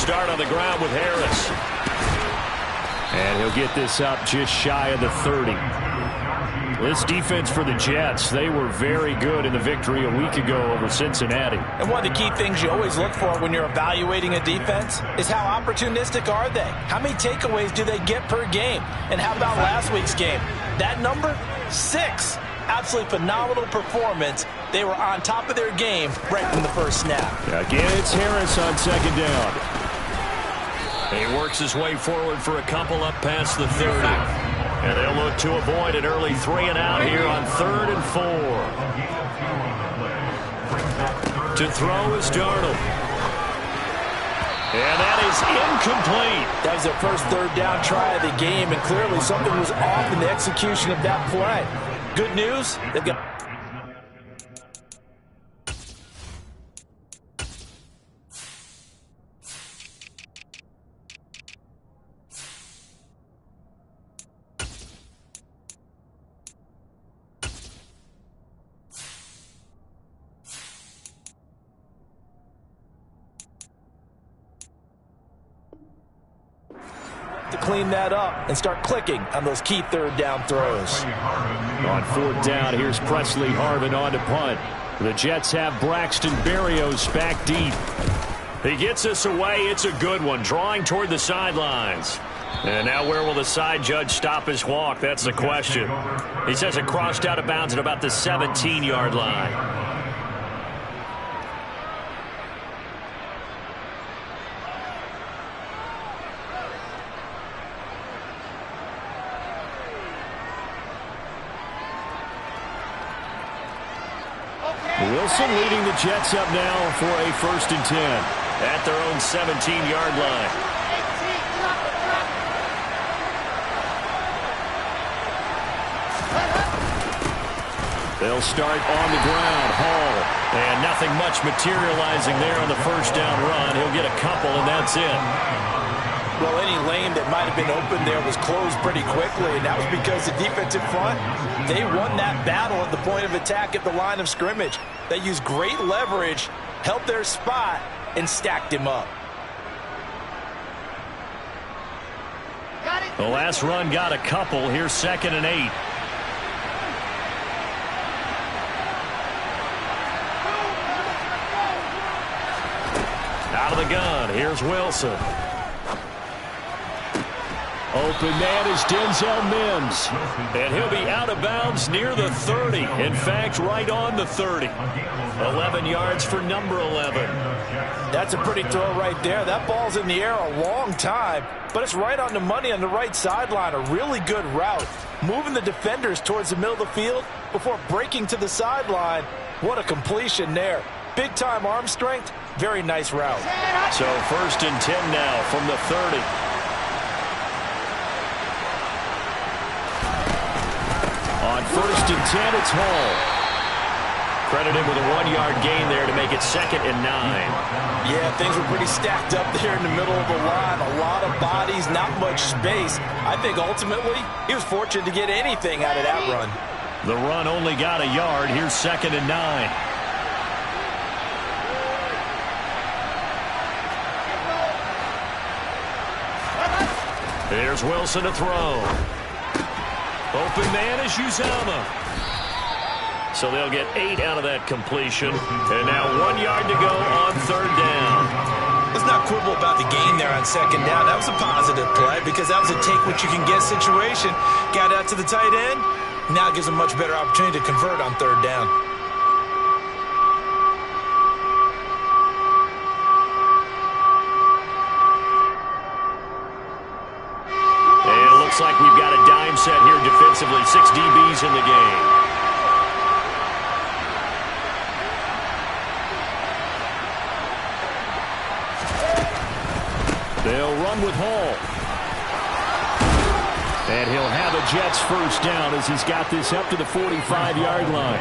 start on the ground with Harris. And he'll get this up just shy of the 30. This defense for the Jets, they were very good in the victory a week ago over Cincinnati. And one of the key things you always look for when you're evaluating a defense is how opportunistic are they? How many takeaways do they get per game? And how about last week's game? That number, 6. Absolutely phenomenal performance. They were on top of their game right from the first snap. Again, it's Harris on second down. He works his way forward for a couple up past the 30. And they'll look to avoid an early 3-and-out here on 3rd and 4. To throw is Darnold. And that is incomplete. That was their first third down try of the game, and clearly something was off in the execution of that play. Good news, they've got... to clean that up and start clicking on those key third down throws. On 4th down, here's Presley Harvin on to punt. The Jets have Braxton Berrios back deep. He gets us away. It's a good one, drawing toward the sidelines. And now where will the side judge stop his walk? That's the question. He says it crossed out of bounds at about the 17-yard line. Wilson leading the Jets up now for a 1st and 10 at their own 17-yard line. They'll start on the ground. Hall. And nothing much materializing there on the first down run. He'll get a couple, and that's it. Well, any lane that might have been open there was closed pretty quickly, and that was because the defensive front, they won that battle at the point of attack at the line of scrimmage. They used great leverage, held their spot, and stacked him up. The last run got a couple. Here's 2nd and 8. Out of the gun, here's Wilson. Open man is Denzel Mims. And he'll be out of bounds near the 30. In fact, right on the 30. 11 yards for number 11. That's a pretty throw right there. That ball's in the air a long time, but it's right on the money on the right sideline. A really good route. Moving the defenders towards the middle of the field before breaking to the sideline. What a completion there. Big-time arm strength. Very nice route. So 1st and 10 now from the 30. On 1st and 10, it's Hall. Credit him with a 1-yard gain there to make it 2nd and 9. Yeah, things were pretty stacked up there in the middle of the line. A lot of bodies, not much space. I think ultimately he was fortunate to get anything out of that run. The run only got a yard. Here's 2nd and 9. There's Wilson to throw. Open man is Uzama. So they'll get 8 out of that completion. And now 1 yard to go on 3rd down. Let's not quibble about the gain there on 2nd down. That was a positive play because that was a take-what-you-can-get situation. Got out to the tight end. Now it gives them a much better opportunity to convert on 3rd down. Looks like we've got a dime set here defensively. 6 DBs in the game. They'll run with Hall. And he'll have a Jets 1st down as he's got this up to the 45-yard line.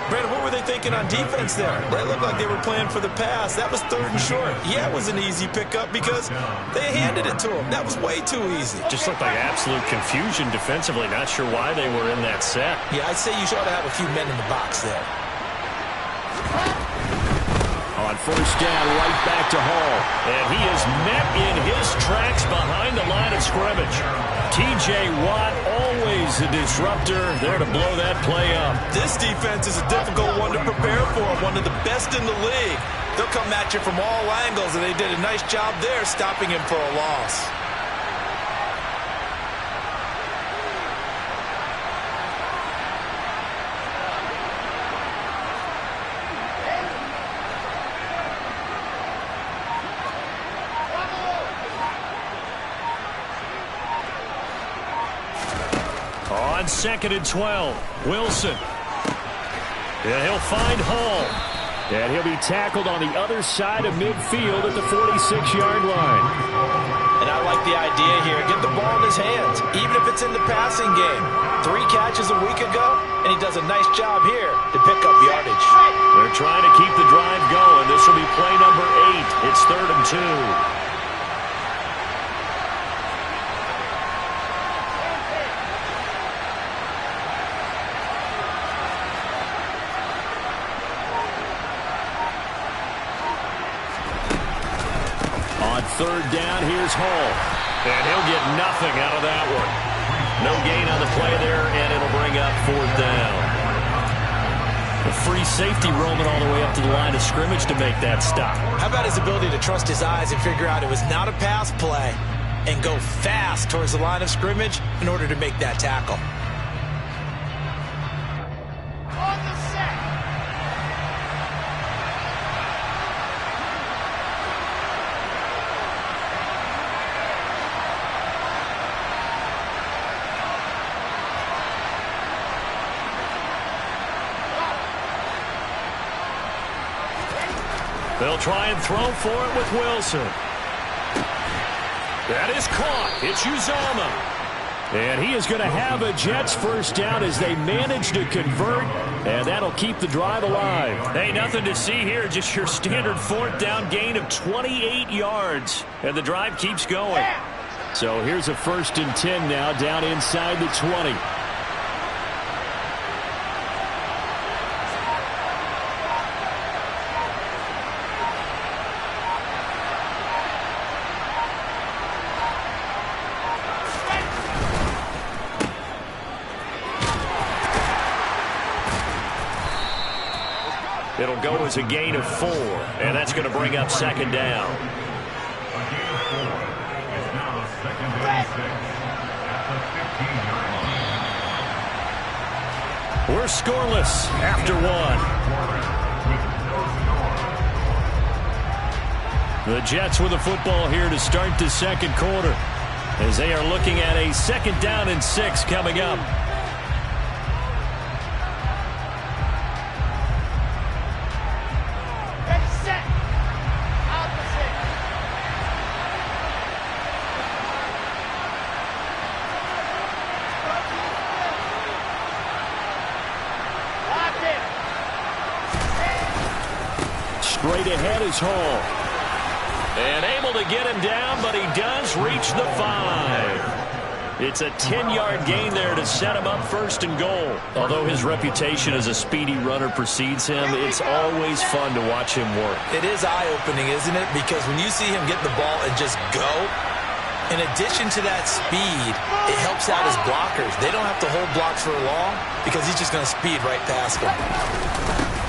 Brandon, what were they thinking on defense there? They looked like they were playing for the pass. That was 3rd and short. Yeah, it was an easy pickup because they handed it to him. That was way too easy. Just looked like absolute confusion defensively. Not sure why they were in that set. Yeah, I'd say you should have a few men in the box there. On first down, right back to Hall. And he is met in his tracks behind the line of scrimmage. T.J. Watt, always a disruptor, there to blow that play up. This defense is a difficult one to prepare for, one of the best in the league. They'll come at you from all angles, and they did a nice job there stopping him for a loss. On 2nd and 12, Wilson. And he'll find Hall. And he'll be tackled on the other side of midfield at the 46-yard line. And I like the idea here. Get the ball in his hands, even if it's in the passing game. 3 catches a week ago, and he does a nice job here to pick up yardage. They're trying to keep the drive going. This will be play number 8. It's 3rd and 2. Third down, here's Hall. And he'll get nothing out of that one. No gain on the play there, and it'll bring up 4th down. A free safety roaming all the way up to the line of scrimmage to make that stop. How about his ability to trust his eyes and figure out it was not a pass play and go fast towards the line of scrimmage in order to make that tackle. They'll try and throw for it with Wilson. That is caught. It's Uzomah. And he is going to have a Jets first down as they manage to convert, and that'll keep the drive alive. Hey, nothing to see here, just your standard 4th down gain of 28 yards, and the drive keeps going. So here's a 1st and 10 now down inside the 20. It'll go as a gain of 4, and that's going to bring up 2nd down. We're scoreless after 1. The Jets with the football here to start the 2nd quarter as they are looking at a 2nd down and 6 coming up. Straight ahead is Hall. And able to get him down, but he does reach the 5. It's a 10-yard gain there to set him up 1st and goal. Although his reputation as a speedy runner precedes him, it's always fun to watch him work. It is eye-opening, isn't it? Because when you see him get the ball and just go, in addition to that speed, it helps out his blockers. They don't have to hold blocks for long because he's just going to speed right past them.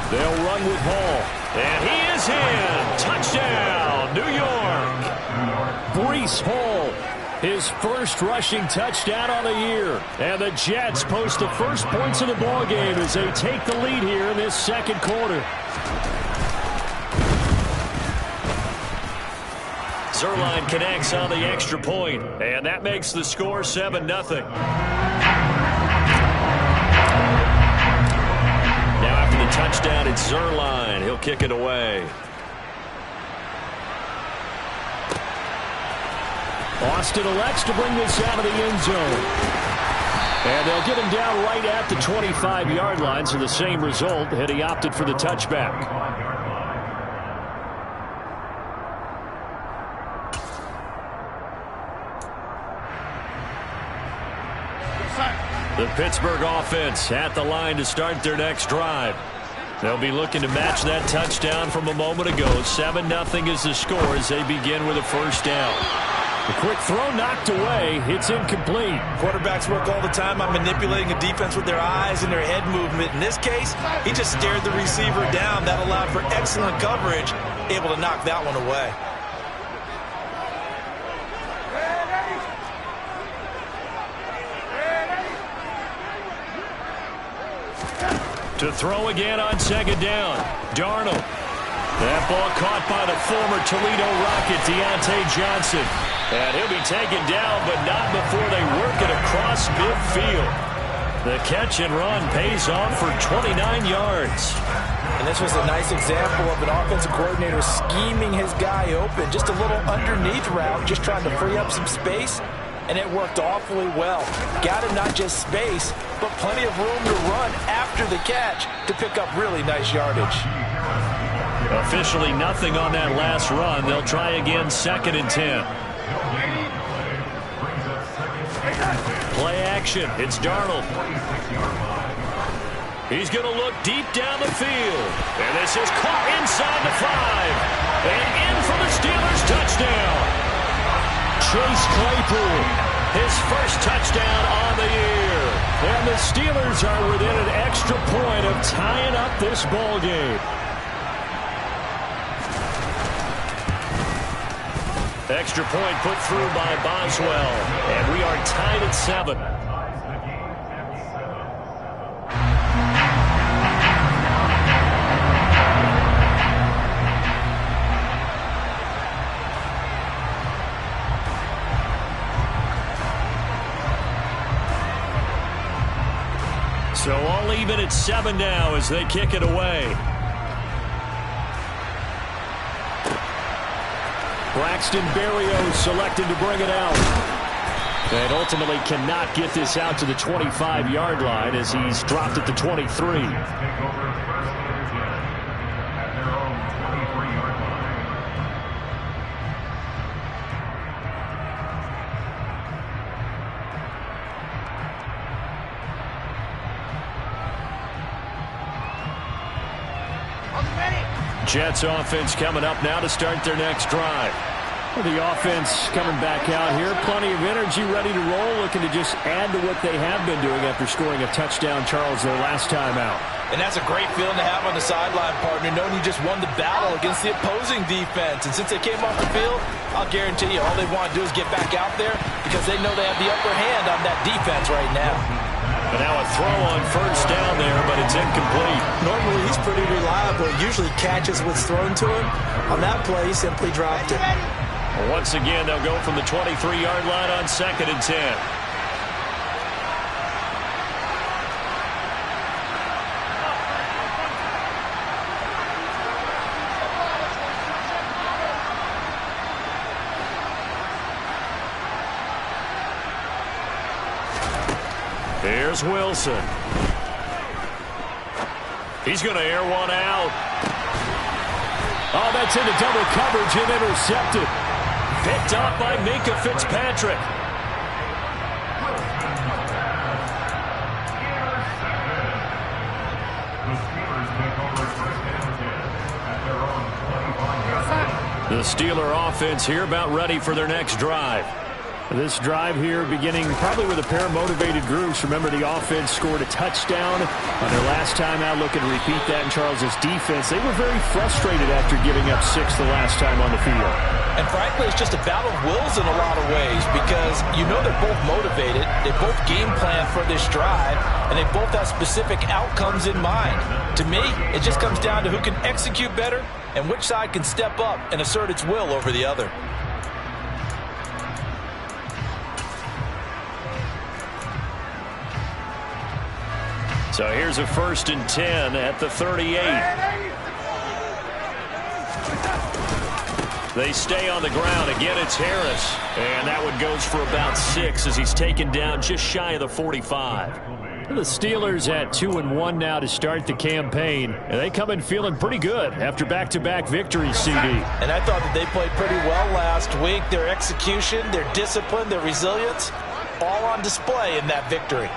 They'll run with Hall. And he is in. Touchdown, New York. Breece Hall, his first rushing touchdown on the year. And the Jets post the first points of the ballgame as they take the lead here in this 2nd quarter. Zuerlein connects on the extra point, and that makes the score 7-0. Touchdown, it's Zuerlein. He'll kick it away. Austin elects to bring this out of the end zone. And they'll get him down right at the 25-yard line, so the same result, and he opted for the touchback. The Pittsburgh offense at the line to start their next drive. They'll be looking to match that touchdown from a moment ago. 7-0 is the score as they begin with a first down. A quick throw knocked away. It's incomplete. Quarterbacks work all the time on manipulating a defense with their eyes and their head movement. In this case, he just stared the receiver down. That allowed for excellent coverage, able to knock that one away. To throw again on second down. Darnold. That ball caught by the former Toledo Rocket, Deontay Johnson. And he'll be taken down, but not before they work it across midfield. The catch and run pays off for 29 yards. And this was a nice example of an offensive coordinator scheming his guy open. Just a little underneath route, just trying to free up some space. And it worked awfully well. Got him not just space, but plenty of room to run after the catch to pick up really nice yardage. Officially nothing on that last run. They'll try again, 2nd and 10. Play action. It's Darnold. He's going to look deep down the field. And this is caught inside the 5. And in for the Steelers touchdown. Chase Claypool, his first touchdown on the year. And the Steelers are within an extra point of tying up this ball game. Extra point put through by Boswell. And we are tied at 7. So all even at 7 now as they kick it away. Braxton Berrios selected to bring it out. And ultimately cannot get this out to the 25-yard line as he's dropped at the 23. Jets offense coming up now to start their next drive. The offense coming back out here. Plenty of energy, ready to roll, looking to just add to what they have been doing after scoring a touchdown, Charles, their last time out. And that's a great feeling to have on the sideline, partner, knowing you just won the battle against the opposing defense. And since they came off the field, I'll guarantee you all they want to do is get back out there because they know they have the upper hand on that defense right now. But now a throw on first down there, but it's incomplete. Normally he's pretty reliable. Usually catches what's thrown to him. On that play, he simply dropped it. Once again, they'll go from the 23-yard line on 2nd and 10. Here's Wilson. He's going to air one out. Oh, that's into double coverage and intercepted. Picked up by Minka Fitzpatrick. The Steeler offense here about ready for their next drive. This drive here beginning probably with a pair of motivated groups. Remember, the offense scored a touchdown on their last time out. Looking to repeat that in Charles's defense. They were very frustrated after giving up 6 the last time on the field. And frankly, it's just a battle of wills in a lot of ways because you know they're both motivated. They both game plan for this drive, and they both have specific outcomes in mind. To me, it just comes down to who can execute better and which side can step up and assert its will over the other. So here's a 1st and 10 at the 38. They stay on the ground. Again, it's Harris. And that one goes for about 6 as he's taken down just shy of the 45. The Steelers at 2-1 now to start the campaign. And they come in feeling pretty good after back-to-back victories, CD. And I thought that they played pretty well last week. Their execution, their discipline, their resilience, all on display in that victory.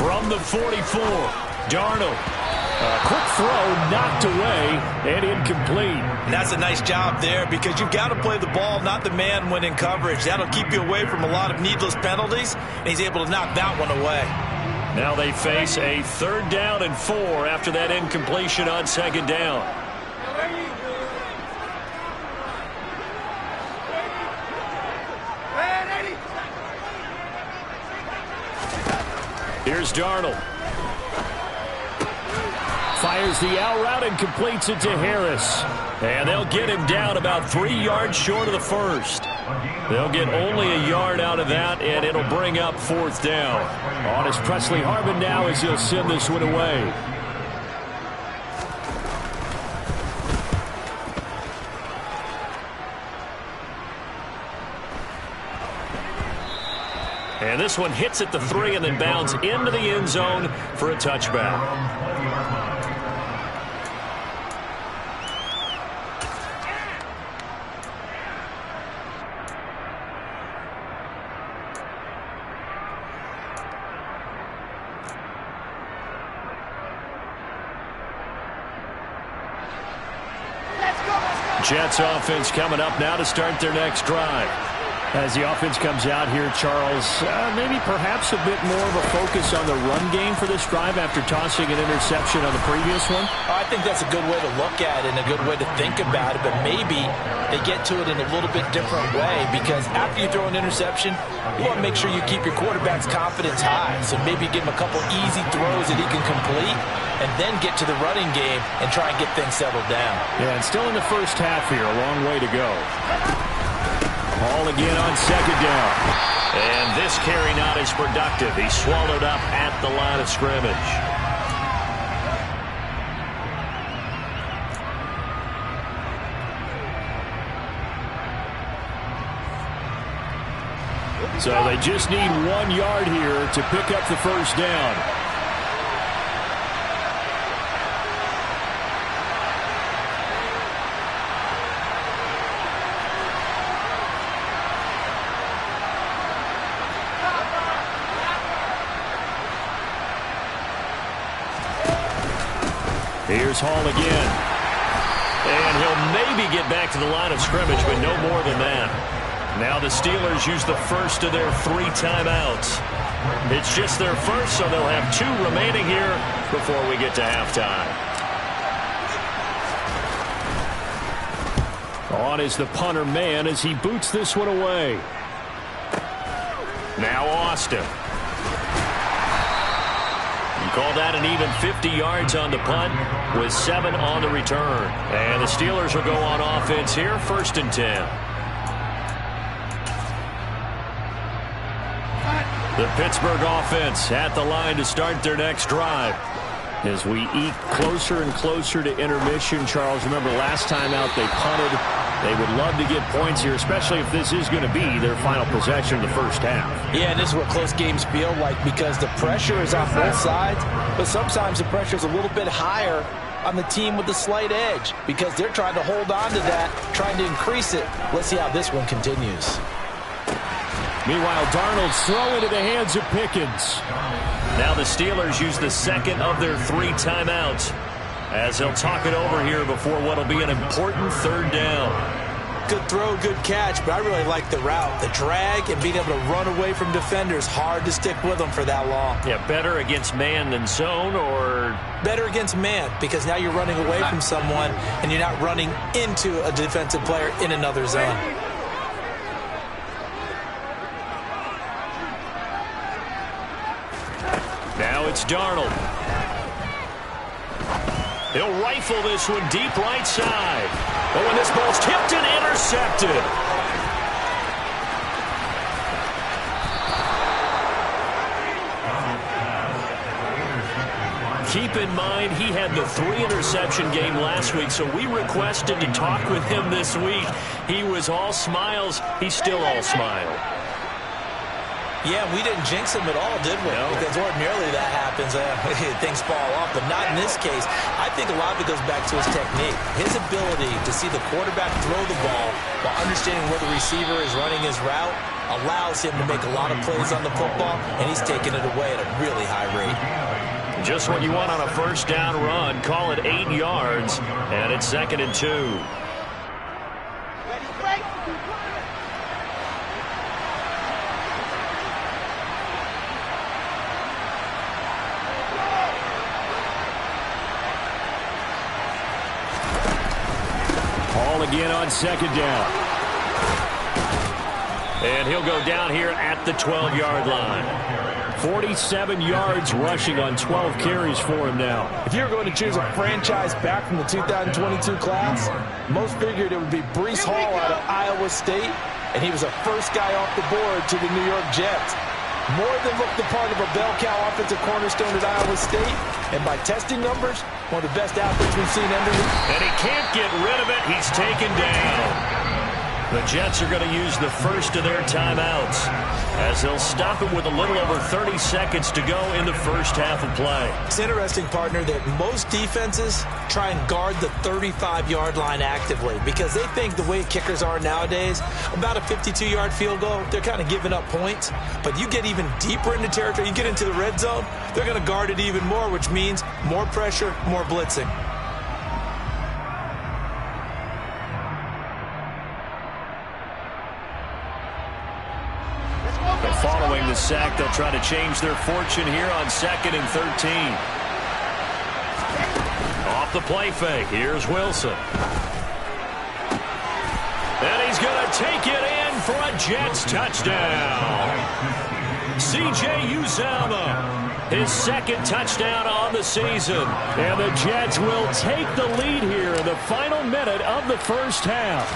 From the 44, Darnold. Quick throw, knocked away, and incomplete. And that's a nice job there because you've got to play the ball, not the man when in coverage. That'll keep you away from a lot of needless penalties, and he's able to knock that one away. Now they face a 3rd down and 4 after that incompletion on 2nd down. Here's Darnold. Fires the out route and completes it to Harris. And they'll get him down about 3 yards short of the first. They'll get only a yard out of that, and it'll bring up 4th down. On is Presley Harvin now as he'll send this one away. And this one hits at the 3 and then bounds into the end zone for a touchback. Jets offense coming up now to start their next drive. As the offense comes out here, Charles, maybe perhaps a bit more of a focus on the run game for this drive after tossing an interception on the previous one? I think that's a good way to look at it and a good way to think about it, but maybe they get to it in a little bit different way because after you throw an interception, you want to make sure you keep your quarterback's confidence high. So maybe give him a couple easy throws that he can complete and then get to the running game and try and get things settled down. Yeah, and still in the first half here, a long way to go. Ball again on 2nd down. And this carry not as productive. He's swallowed up at the line of scrimmage. So they just need 1 yard here to pick up the first down. Here's Hall again. And he'll maybe get back to the line of scrimmage, but no more than that. Now the Steelers use the first of their 3 timeouts. It's just their first, so they'll have 2 remaining here before we get to halftime. On is the punter man as he boots this one away. Now Austin. Call that an even 50 yards on the punt with 7 on the return. And the Steelers will go on offense here, 1st and 10. The Pittsburgh offense at the line to start their next drive. As we eke closer and closer to intermission, Charles, remember last time out they punted. They would love to get points here, especially if this is going to be their final possession of the first half. Yeah, and this is what close games feel like because the pressure is on both sides, but sometimes the pressure is a little bit higher on the team with the slight edge because they're trying to hold on to that, trying to increase it. Let's see how this one continues. Meanwhile, Darnold's throw into the hands of Pickens. Now the Steelers use the 2nd of their 3 timeouts as they'll talk it over here before what will be an important 3rd down. Good throw, good catch, but I really like the route. The drag and being able to run away from defenders, hard to stick with them for that long. Yeah, better against man than zone, or? Better against man, because now you're running away from someone and you're not running into a defensive player in another zone. Now it's Darnold. He'll rifle this one deep right side. Oh, and this ball's tipped and intercepted. Keep in mind, he had the 3-interception game last week, so we requested to talk with him this week. He was all smiles. He's still all smile. Yeah, we didn't jinx him at all, did we? No. Because ordinarily that happens, things fall off, but not in this case. I think a lot of it goes back to his technique. His ability to see the quarterback throw the ball while understanding where the receiver is running his route allows him to make a lot of plays on the football, and he's taking it away at a really high rate. Just what you want on a first down run. Call it 8 yards, and it's 2nd and 2. Ball again on 2nd down. And he'll go down here at the 12-yard line. 47 yards rushing on 12 carries for him now. If you were going to choose a franchise back from the 2022 class, most figured it would be Breece Hall out of Iowa State, and he was the first guy off the board to the New York Jets. More than looked the part of a bell cow offensive cornerstone at Iowa State, and by testing numbers, one of the best athletes we've seen enter the... And he can't get rid of it. He's taken down. The Jets are going to use the first of their timeouts as they'll stop it with a little over 30 seconds to go in the first half of play. It's interesting, partner, that most defenses try and guard the 35-yard line actively because they think the way kickers are nowadays, about a 52-yard field goal, they're kind of giving up points. But you get even deeper into territory, you get into the red zone, they're going to guard it even more, which means more pressure, more blitzing. Following the sack, they'll try to change their fortune here on 2nd and 13. Off the play fake, here's Wilson. And he's going to take it in for a Jets touchdown. C.J. Uzomah, his 2nd touchdown on the season. And the Jets will take the lead here in the final minute of the first half.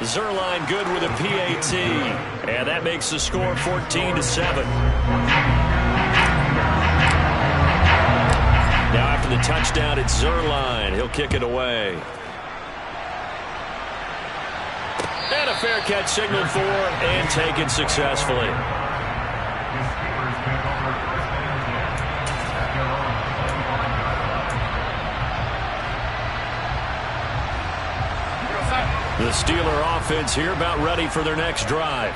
Zerline good with a PAT, and that makes the score 14-7. Now after the touchdown, it's Zerline. He'll kick it away. And a fair catch signaled for and taken successfully. The Steeler offense here about ready for their next drive.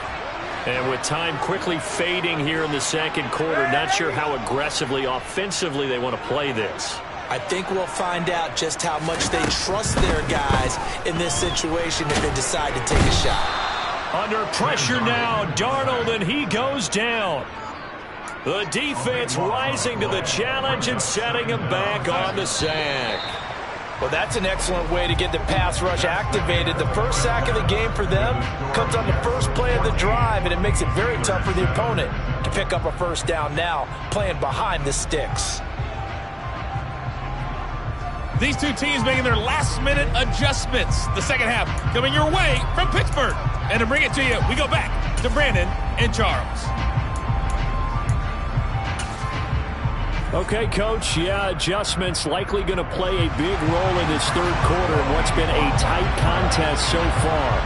And with time quickly fading here in the second quarter, not sure how aggressively, offensively they want to play this. I think we'll find out just how much they trust their guys in this situation if they decide to take a shot. Under pressure now, Darnold, and he goes down. The defense rising to the challenge and setting him back on the sack. Well, that's an excellent way to get the pass rush activated. The first sack of the game for them comes on the first play of the drive, and it makes it very tough for the opponent to pick up a first down now, playing behind the sticks. These two teams making their last-minute adjustments. The second half coming your way from Pittsburgh. And to bring it to you, we go back to Brandon and Charles. Okay, Coach, yeah, adjustments likely going to play a big role in this third quarter in what's been a tight contest so far.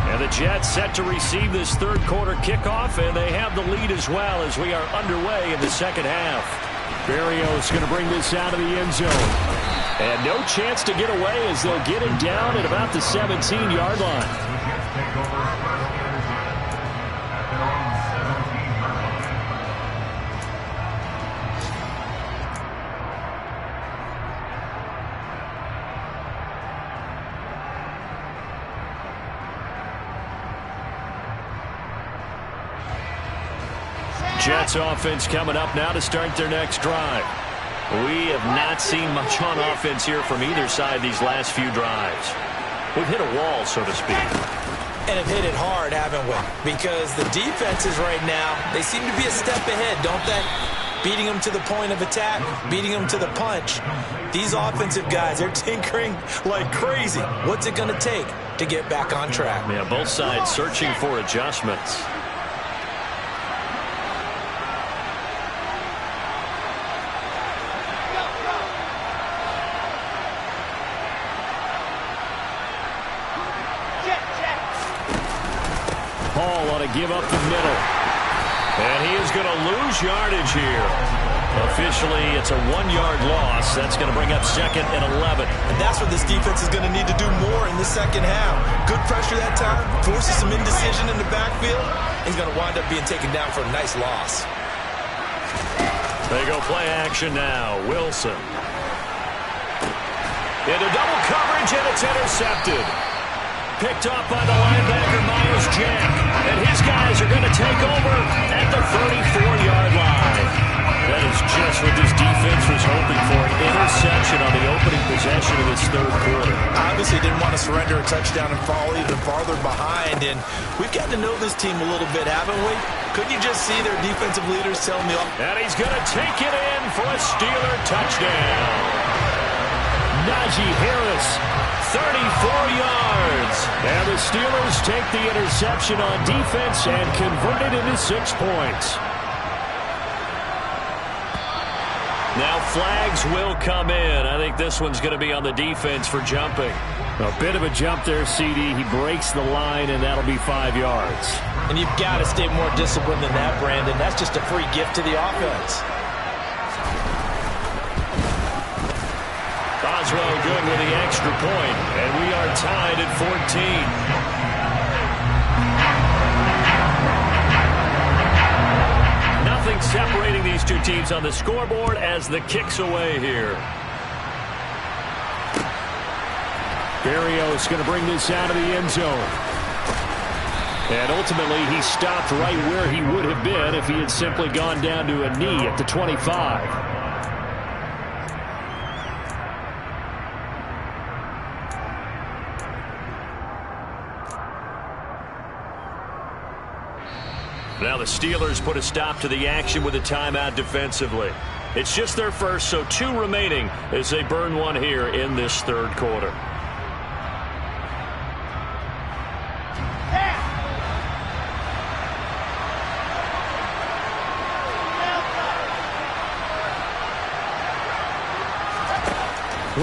And the Jets set to receive this third quarter kickoff, and they have the lead as well as we are underway in the second half. Berrios going to bring this out of the end zone. And no chance to get away as they'll get him down at about the 17-yard line. Jets offense coming up now to start their next drive. We have not seen much on offense here from either side these last few drives. We've hit a wall, so to speak. And have hit it hard, haven't we? Because the defenses right now, they seem to be a step ahead, don't they? Beating them to the point of attack, beating them to the punch. These offensive guys, they're tinkering like crazy. What's it going to take to get back on track? Yeah, both sides searching for adjustments. want to give up the middle. And he is going to lose yardage here. Officially, it's a 1-yard loss. That's going to bring up 2nd and 11. And that's what this defense is going to need to do more in the second half. Good pressure that time, forces some indecision in the backfield. He's going to wind up being taken down for a nice loss. They go play action now. Wilson. Into double coverage, and it's intercepted. Picked off by the linebacker, Myers Jack. And his guys are going to take over at the 34-yard line. That is just what this defense was hoping for, an interception on the opening possession of this third quarter. Obviously didn't want to surrender a touchdown and fall even farther behind. And we've gotten to know this team a little bit, haven't we? Couldn't you just see their defensive leaders telling the offense? And he's going to take it in for a Steeler touchdown. Najee Harris, 34 yards. And the Steelers take the interception on defense and convert it into 6 points. Now flags will come in. I think this one's going to be on the defense for jumping. A bit of a jump there, CD. He breaks the line, and that'll be 5 yards. And you've got to stay more disciplined than that, Brandon. That's just a free gift to the offense. Boswell good with the extra point, and we are tied at 14. Nothing separating these two teams on the scoreboard as the kick's away here. Berrios going to bring this out of the end zone. And ultimately, he stopped right where he would have been if he had simply gone down to a knee at the 25. Now the Steelers put a stop to the action with a timeout defensively. It's just their first, so 2 remaining as they burn one here in this third quarter.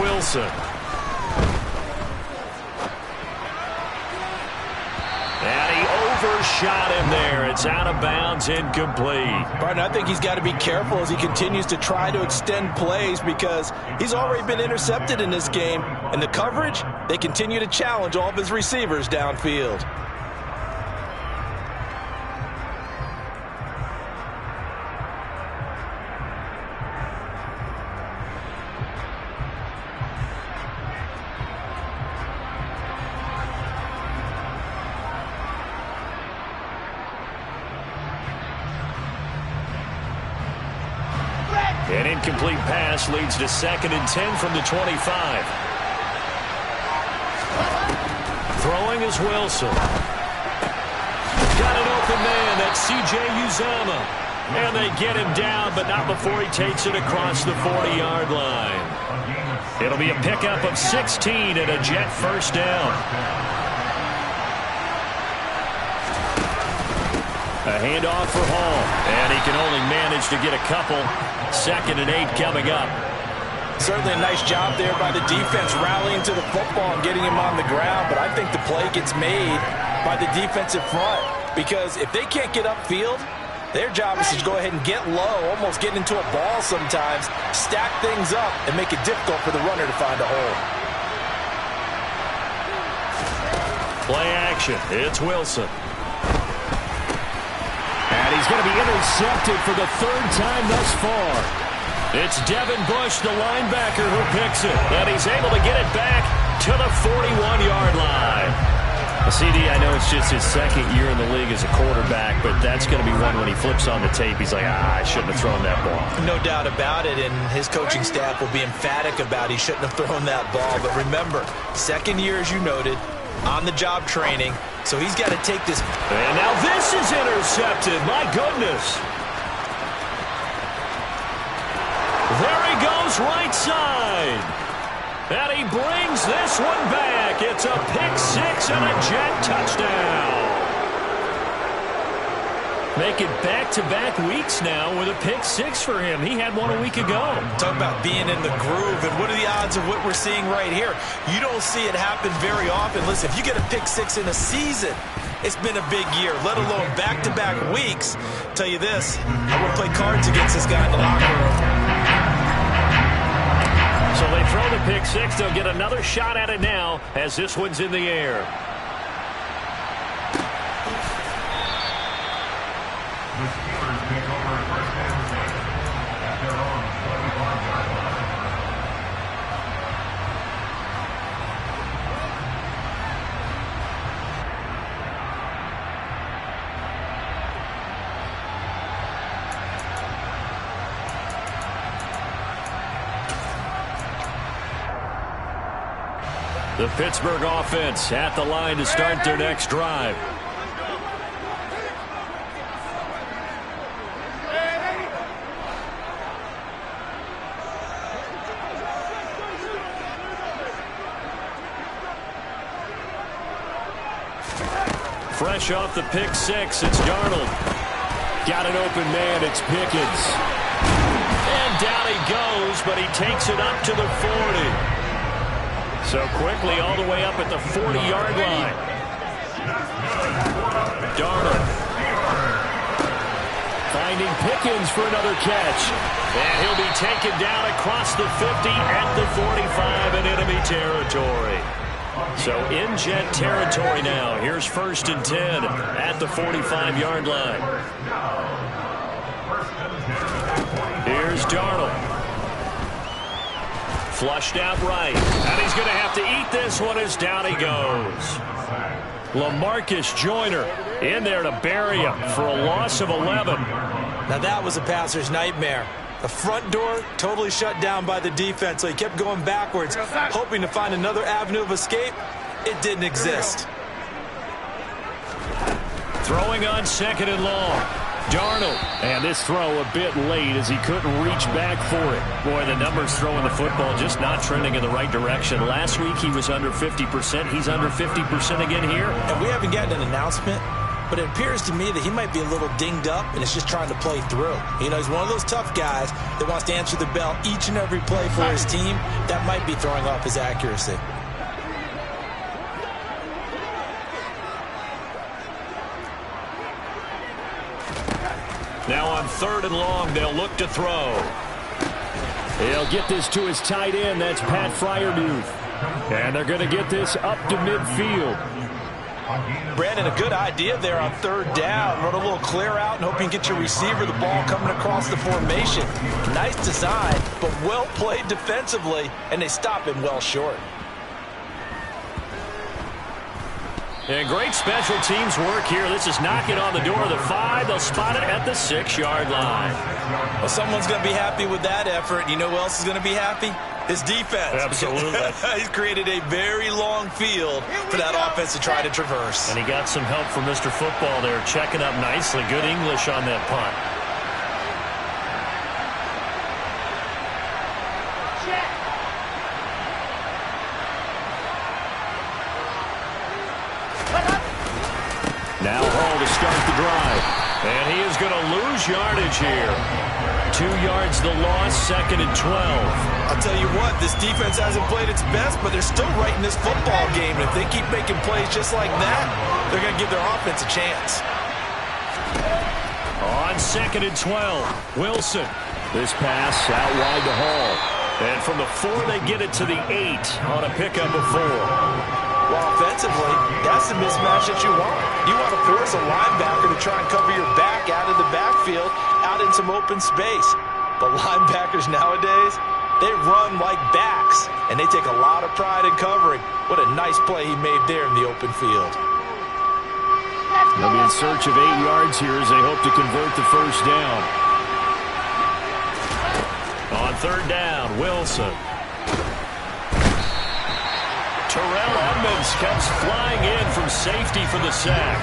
Wilson. Overshot him there. It's out of bounds, incomplete. Barton, I think he's got to be careful as he continues to try to extend plays because he's already been intercepted in this game. And the coverage, they continue to challenge all of his receivers downfield. An incomplete pass leads to 2nd and 10 from the 25. Throwing is Wilson. Got an open man. That's C.J. Uzomah. And they get him down, but not before he takes it across the 40-yard line. It'll be a pickup of 16 and a Jet first down. A handoff for Hall, and he can only manage to get a couple. 2nd and 8 coming up. Certainly a nice job there by the defense rallying to the football and getting him on the ground, but I think the play gets made by the defensive front because if they can't get upfield, their job is to go ahead and get low, almost get into a ball sometimes, stack things up, and make it difficult for the runner to find a hole. Play action. It's Wilson. And he's going to be intercepted for the 3rd time thus far. It's Devin Bush, the linebacker, who picks it. And he's able to get it back to the 41-yard line. CD, I know it's just his 2nd year in the league as a quarterback, but that's going to be one when he flips on the tape. He's like, I shouldn't have thrown that ball. No doubt about it, and his coaching staff will be emphatic about he shouldn't have thrown that ball. But remember, 2nd year, as you noted, on-the-job training, so he's got to take this. And now this is intercepted. My goodness. There he goes right side. And he brings this one back. It's a pick-6 and a Jet touchdown. Make it back-to-back weeks now with a pick-6 for him. He had one a week ago. Talk about being in the groove, and what are the odds of what we're seeing right here? You don't see it happen very often. Listen, if you get a pick-6 in a season, It's been a big year, let alone back-to-back weeks. Tell you this, I would play cards against this guy in the locker room. So they throw the pick six. They'll get another shot at it now as this one's in the air. The Pittsburgh offense at the line to start their next drive. Fresh off the pick six, it's Darnold. Got an open man, it's Pickens. And down he goes, but he takes it up to the 40. So quickly all the way up at the 40-yard line. Darnold finding Pickens for another catch. And he'll be taken down across the 50 at the 45 in enemy territory. So in Jet territory now. Here's 1st and 10 at the 45-yard line. Here's Darnold. Flushed out right. And he's going to have to eat this one as down he goes. LaMarcus Joyner in there to bury him for a loss of 11. Now that was a passer's nightmare. The front door totally shut down by the defense, so he kept going backwards, hoping to find another avenue of escape. It didn't exist. Throwing on 2nd and long. Darnold, and this throw a bit late as he couldn't reach back for it. Boy, the numbers throwing the football just not trending in the right direction. Last week he was under 50%. He's under 50% again here. And we haven't gotten an announcement, but it appears to me that he might be a little dinged up and is just trying to play through. You know, he's one of those tough guys that wants to answer the bell each and every play for his team. That might be throwing off his accuracy. Now on 3rd and long, they'll look to throw. He'll get this to his tight end. That's Pat Freiermuth. And they're going to get this up to midfield. Brandon, a good idea there on 3rd down. Run a little clear out and hope you can get your receiver the ball coming across the formation. Nice design, but well played defensively, and they stop him well short. And great special teams work here. This is knocking on the door of the 5. They'll spot it at the 6-yard line. Well, someone's going to be happy with that effort. You know who else is going to be happy? His defense. Absolutely. He's created a very long field for that offense to try to traverse. And he got some help from Mr. Football there, checking up nicely. Good English on that punt. Now Hall to start the drive. And he is going to lose yardage here. 2 yards the loss, 2nd and 12. I'll tell you what, this defense hasn't played its best, but they're still right in this football game. And if they keep making plays just like that, they're going to give their offense a chance. On 2nd and 12, Wilson. This pass out wide to Hall. And from the 4, they get it to the 8 on a pickup of 4. Well, offensively, that's the mismatch that you want. You want to force a linebacker to try and cover your back out of the backfield, out in some open space. But linebackers nowadays, they run like backs, and they take a lot of pride in covering. What a nice play he made there in the open field. They'll be in search of 8 yards here as they hope to convert the 1st down. On 3rd down, Wilson. Terrell Edmonds comes flying in from safety for the sack.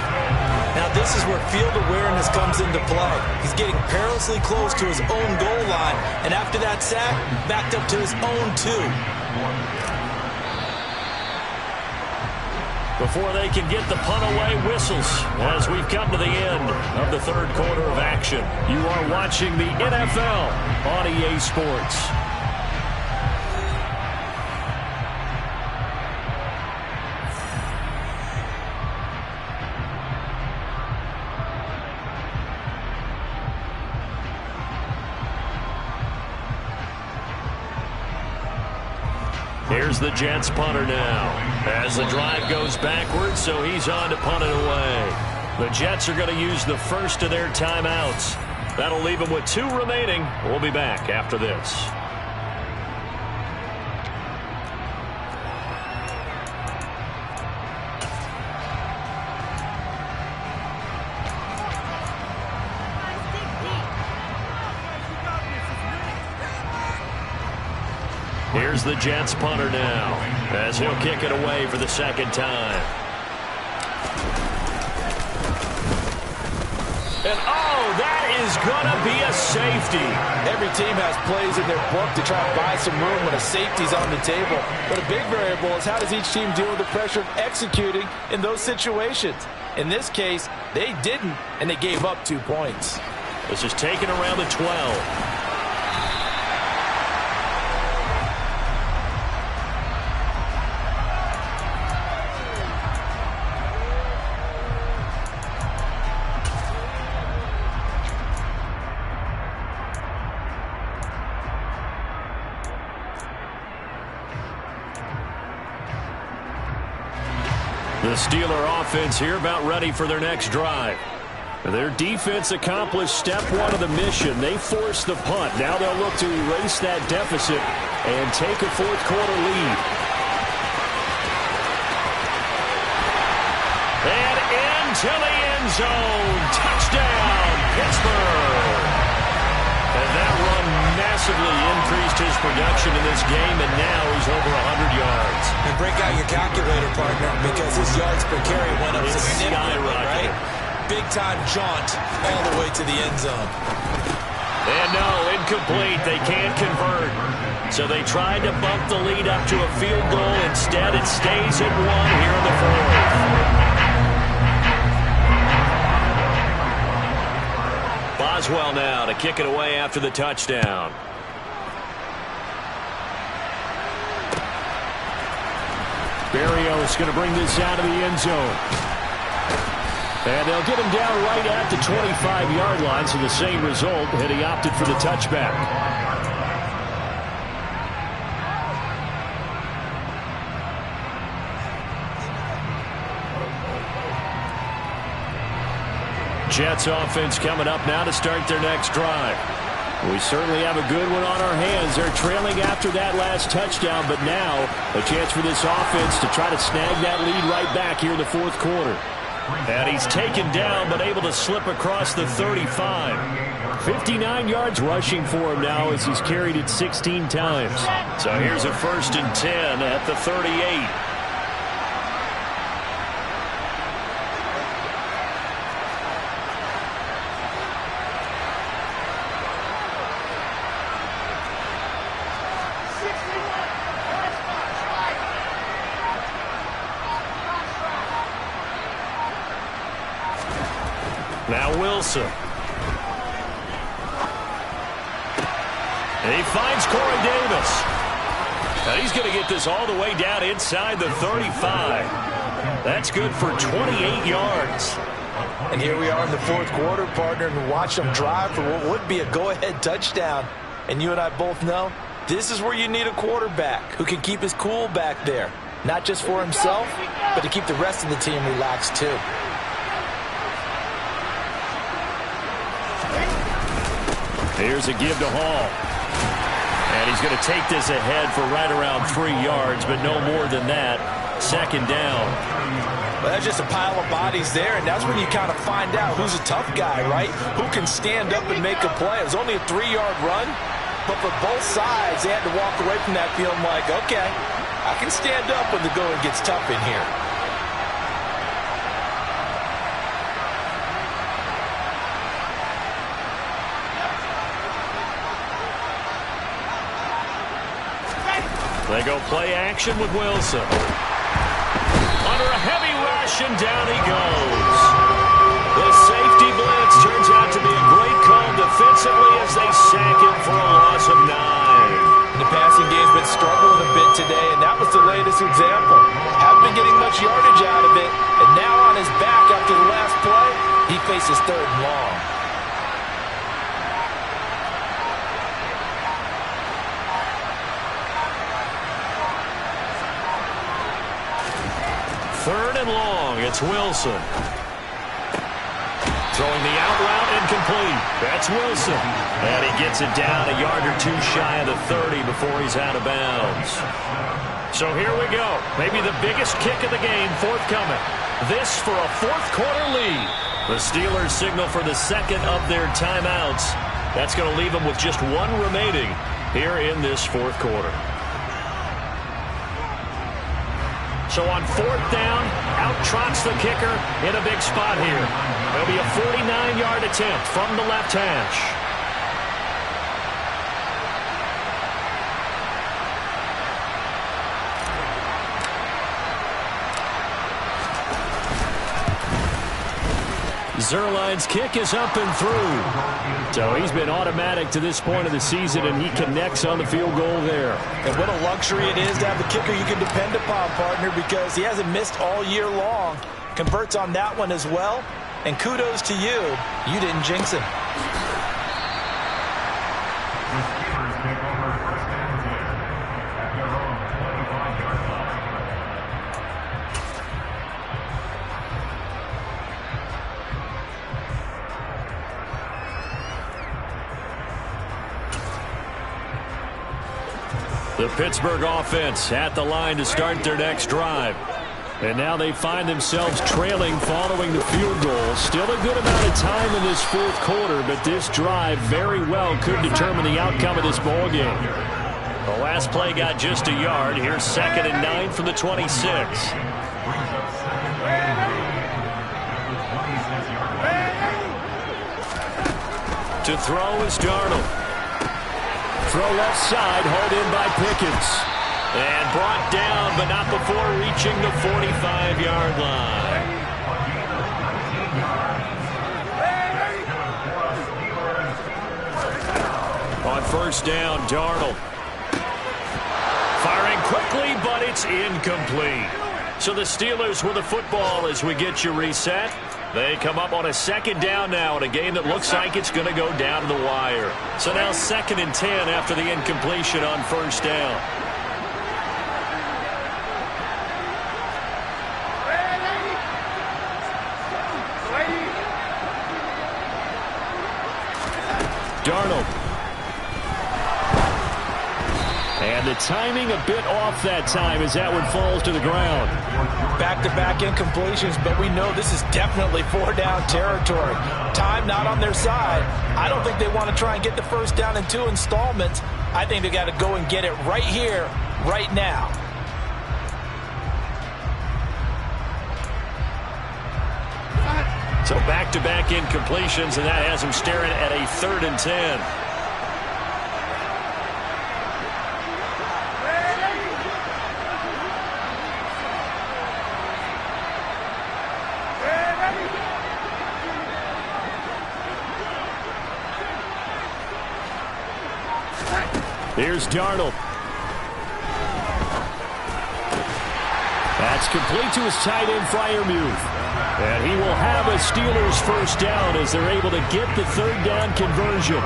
Now this is where field awareness comes into play. He's getting perilously close to his own goal line, and after that sack, backed up to his own 2. Before they can get the punt away, whistles as we've come to the end of the 3rd quarter of action. You are watching the NFL on EA Sports. Here's the Jets punter now. As the drive goes backwards, so he's on to punt it away. The Jets are going to use the first of their timeouts. That'll leave them with 2 remaining. We'll be back after this. Here's the Jets punter now, as he'll kick it away for the second time. And that is going to be a safety. Every team has plays in their book to try to buy some room when a safety's on the table. But a big variable is how does each team deal with the pressure of executing in those situations. In this case, they didn't, and they gave up 2 points. This is taken around the 12. The Steeler offense here about ready for their next drive. Their defense accomplished step 1 of the mission. They forced the punt. Now they'll look to erase that deficit and take a fourth-quarter lead. And into the end zone. Touchdown, Pittsburgh. And that run massively increased his production in this game, and now he's over 100 yards. And break out your calculator, partner, because his yards per carry went up significantly, right? Big-time jaunt all the way to the end zone. And no, incomplete. They can't convert. So they tried to bump the lead up to a field goal. Instead, it stays at 1 here in the fourth. Boswell now to kick it away after the touchdown. Berrios going to bring this out of the end zone. And they'll get him down right at the 25-yard line, so the same result, and he opted for the touchback. Jets offense coming up now to start their next drive. We certainly have a good one on our hands. They're trailing after that last touchdown, but now a chance for this offense to try to snag that lead right back here in the fourth quarter. And he's taken down, but able to slip across the 35. 59 yards rushing for him now as he's carried it 16 times. So here's a 1st and 10 at the 38. Now Wilson. And he finds Corey Davis. And he's going to get this all the way down inside the 35. That's good for 28 yards. And here we are in the fourth quarter, partner, and watch them drive for what would be a go-ahead touchdown. And you and I both know this is where you need a quarterback who can keep his cool back there. Not just for himself, but to keep the rest of the team relaxed too. Here's a give to Hall. And he's going to take this ahead for right around 3 yards, but no more than that. 2nd down. Well, that's just a pile of bodies there, and that's when you kind of find out who's a tough guy, right? Who can stand up and make a play. It was only a 3-yard run, but for both sides, they had to walk away from that feeling like, okay, I can stand up when the going gets tough in here. They go play action with Wilson. Under a heavy rush, and down he goes. The safety blitz turns out to be a great call defensively as they sack him for a loss of 9. The passing game's been struggling a bit today, and that was the latest example. Haven't been getting much yardage out of it, and now on his back after the last play, he faces 3rd and long. 3rd and long. It's Wilson. Throwing the out route incomplete. That's Wilson. And he gets it down a yard or two shy of the 30 before he's out of bounds. So here we go. Maybe the biggest kick of the game forthcoming. This for a 4th quarter lead. The Steelers signal for the second of their timeouts. That's going to leave them with just one remaining here in this 4th quarter. So on 4th down, out trots the kicker in a big spot here. It'll be a 49-yard attempt from the left hash. Zerline's kick is up and through. So he's been automatic to this point of the season, and he connects on the field goal there. And what a luxury it is to have a kicker you can depend upon, partner, because he hasn't missed all year long. Converts on that one as well. And kudos to you. You didn't jinx him. The Pittsburgh offense at the line to start their next drive. And now they find themselves trailing following the field goal. Still a good amount of time in this 4th quarter, but this drive very well could determine the outcome of this ball game. The last play got just a yard. Here's 2nd and 9 from the 26. To throw is Darnold. Throw left side, hauled in by Pickens. And brought down, but not before reaching the 45-yard line. On 1st down, Darnold. Firing quickly, but it's incomplete. So the Steelers with the football as we get you reset. They come up on a 2nd down now in a game that looks like it's going to go down to the wire. So now 2nd and 10 after the incompletion on 1st down. Darnold. And the timing a bit off that time as that one falls to the ground. Back-to-back incompletions, but we know this is definitely 4-down territory. Time not on their side. I don't think they want to try and get the 1st down in 2 installments. I think they got to go and get it right here, right now. So back-to-back incompletions, and that has them staring at a 3rd and 10. Here's Darnold. That's complete to his tight end, Freiermuth. And he will have a Steelers 1st down as they're able to get the 3rd down conversion.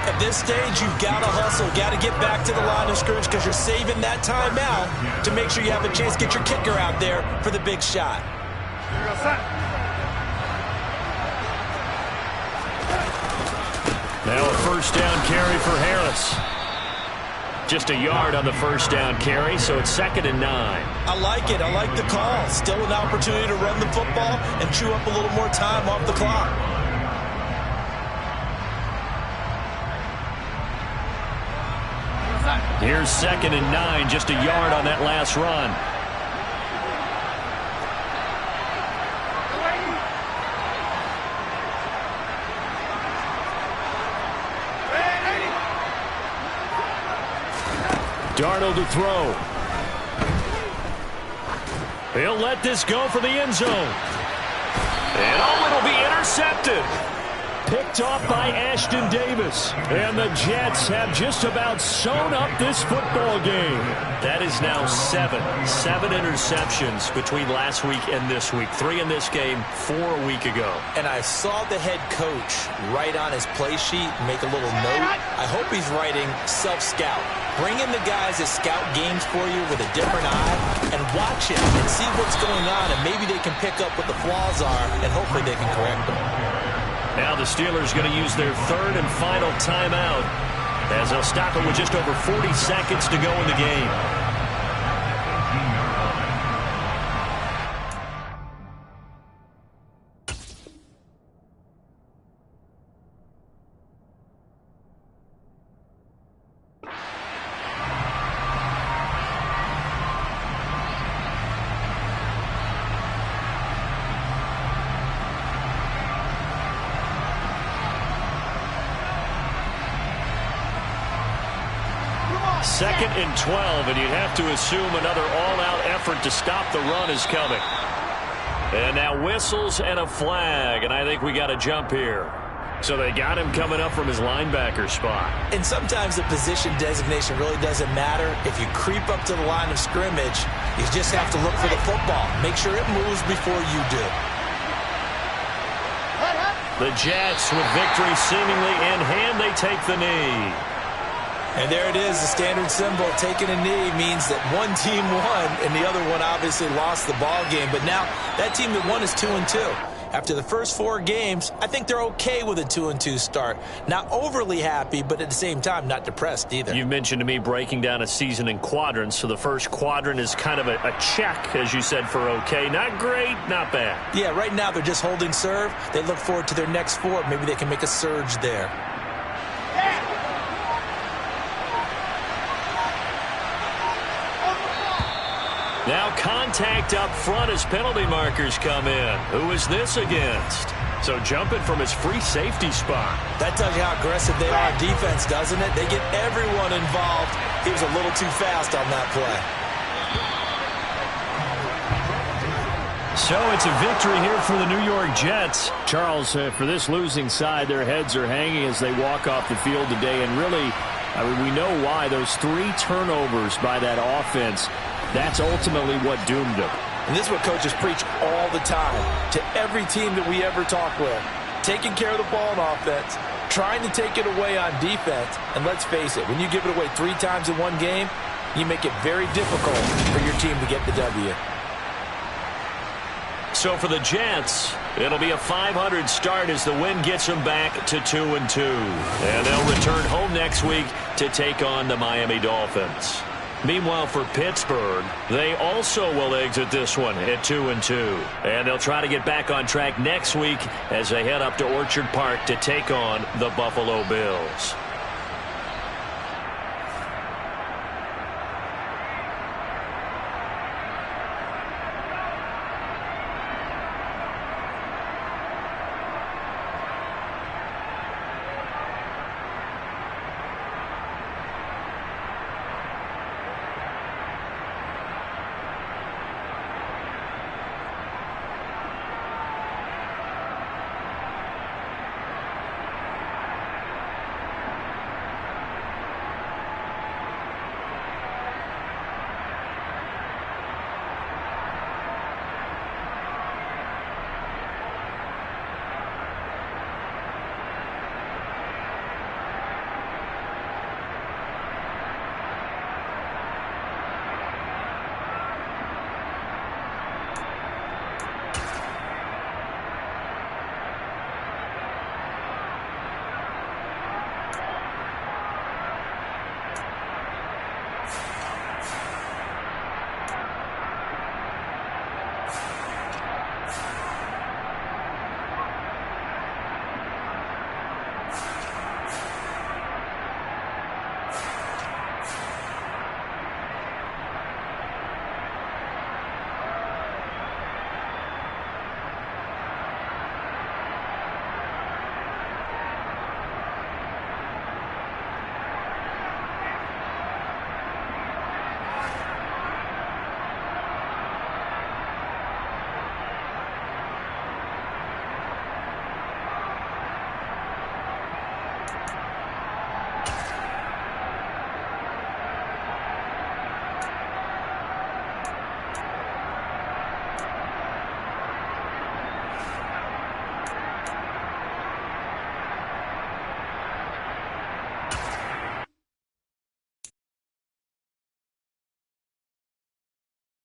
At this stage, you've got to hustle, got to get back to the line of scrimmage because you're saving that timeout to make sure you have a chance to get your kicker out there for the big shot. Now a 1st down carry for Harris. Just a yard on the 1st down carry, so it's 2nd and 9. I like it. I like the call. Still an opportunity to run the football and chew up a little more time off the clock. Here's 2nd and 9, just a yard on that last run. Darnold to throw. He'll let this go for the end zone. And it'll be intercepted. Picked off by Ashton Davis. And the Jets have just about sewn up this football game. That is now seven interceptions between last week and this week. 3 in this game, 4 a week ago. And I saw the head coach write on his play sheet, make a little note. I hope he's writing self-scout. Bring in the guys that scout games for you with a different eye and watch it and see what's going on, and maybe they can pick up what the flaws are, and hopefully they can correct them. Now the Steelers going to use their 3rd and final timeout as they'll stop it with just over 40 seconds to go in the game. Second and 12, and you'd have to assume another all-out effort to stop the run is coming. And now whistles and a flag, and I think we got a jump here. So they got him coming up from his linebacker spot. And sometimes the position designation really doesn't matter. If you creep up to the line of scrimmage, you just have to look for the football. Make sure it moves before you do. The Jets, with victory seemingly in hand, they take the knee. And there it is, the standard symbol. Taking a knee means that one team won and the other one obviously lost the ball game. But now that team that won is 2-2. After the first 4 games, I think they're okay with a 2-2 start. Not overly happy, but at the same time, not depressed either. You mentioned to me breaking down a season in quadrants. So the first quadrant is kind of a check, as you said, for okay. Not great, not bad. Yeah, right now they're just holding serve. They look forward to their next 4. Maybe they can make a surge there. Now contact up front as penalty markers come in. Who is this against? So jumping from his free safety spot. That tells you how aggressive they are on defense, doesn't it? They get everyone involved. He was a little too fast on that play. So it's a victory here for the New York Jets. Charles, for this losing side, their heads are hanging as they walk off the field today. And really, I mean, we know why. Those 3 turnovers by that offense, that's ultimately what doomed them. And this is what coaches preach all the time to every team that we ever talk with. Taking care of the ball on offense, trying to take it away on defense. And let's face it, when you give it away 3 times in one game, you make it very difficult for your team to get the W. So for the Jets, it'll be a 500 start as the win gets them back to 2-2. And they'll return home next week to take on the Miami Dolphins. Meanwhile, for Pittsburgh, they also will exit this one at 2-2. And they'll try to get back on track next week as they head up to Orchard Park to take on the Buffalo Bills.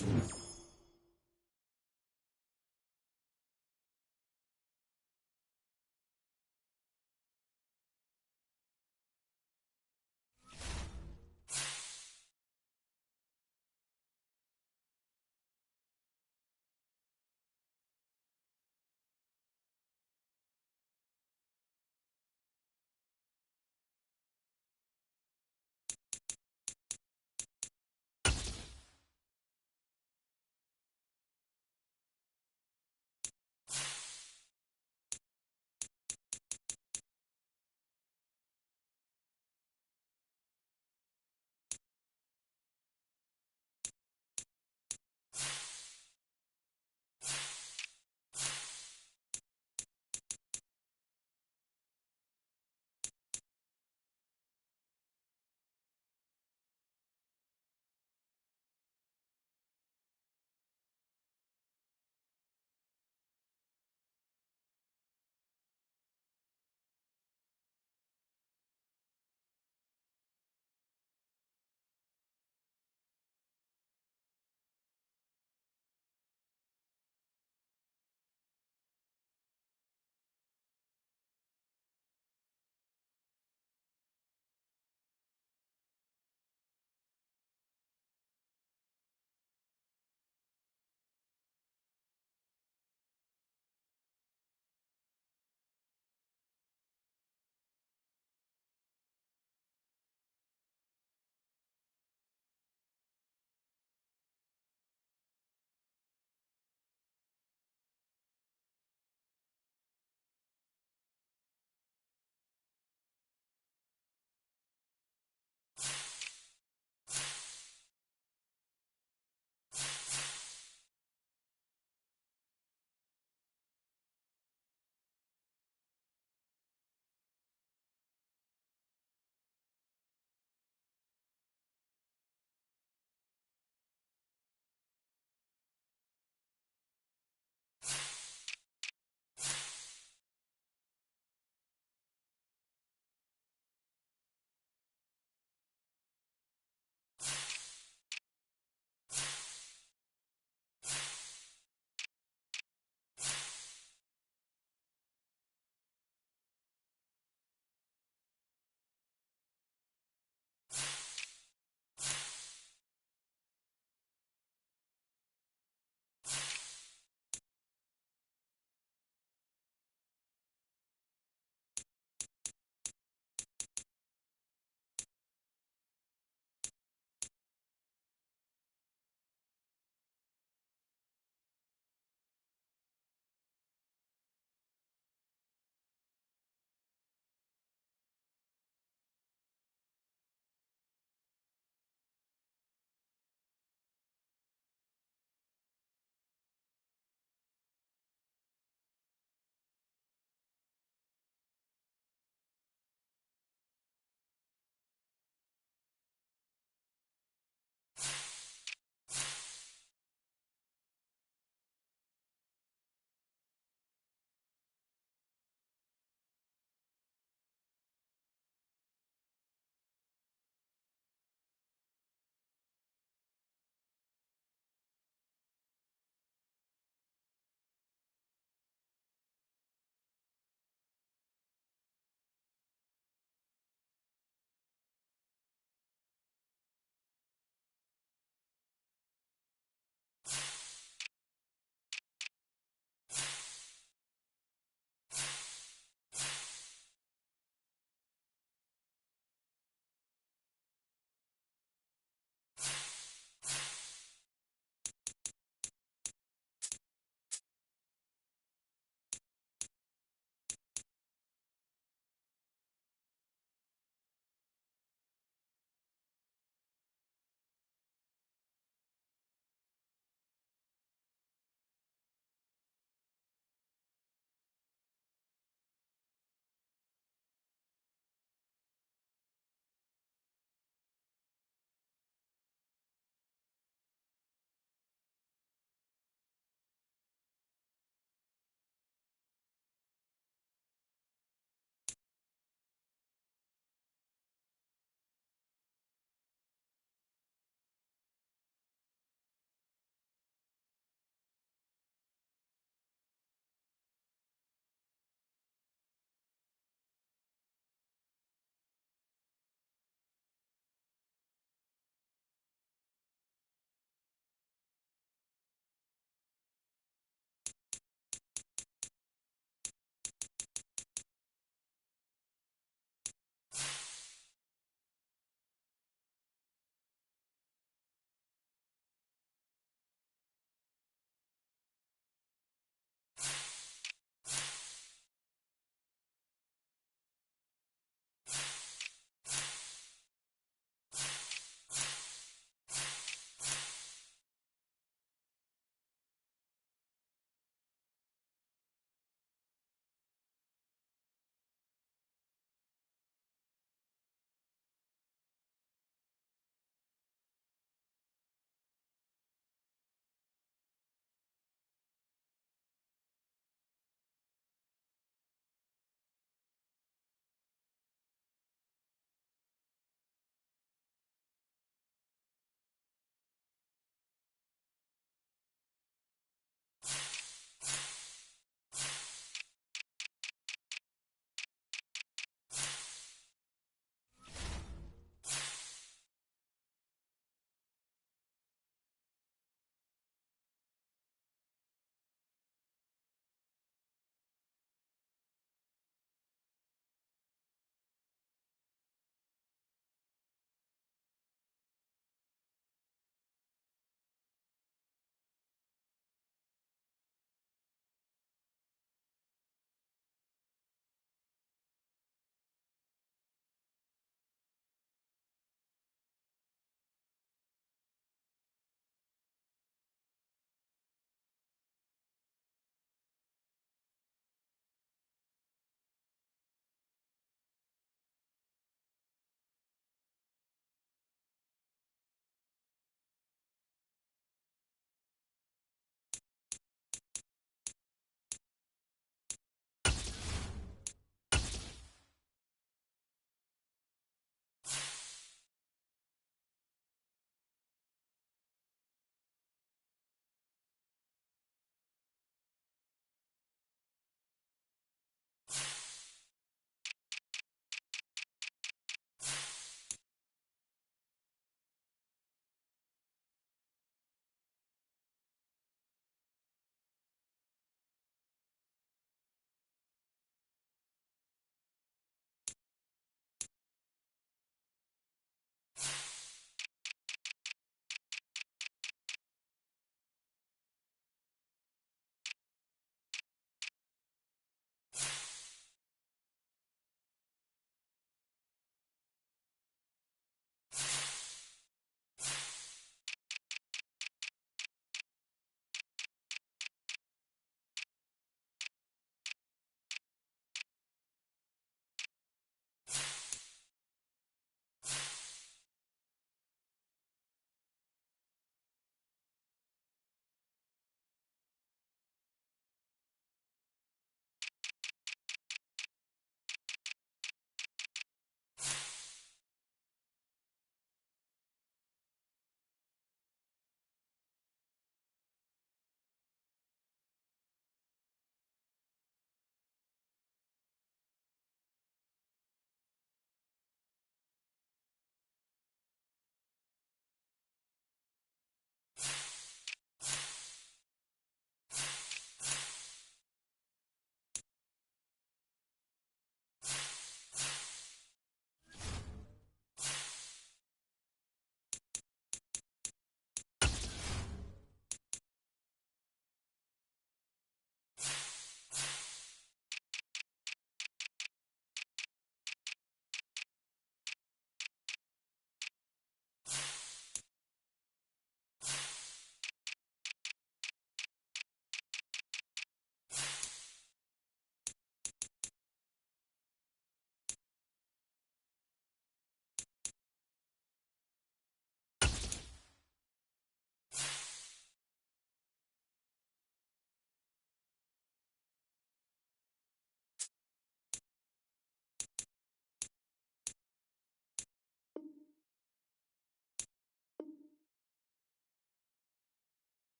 it.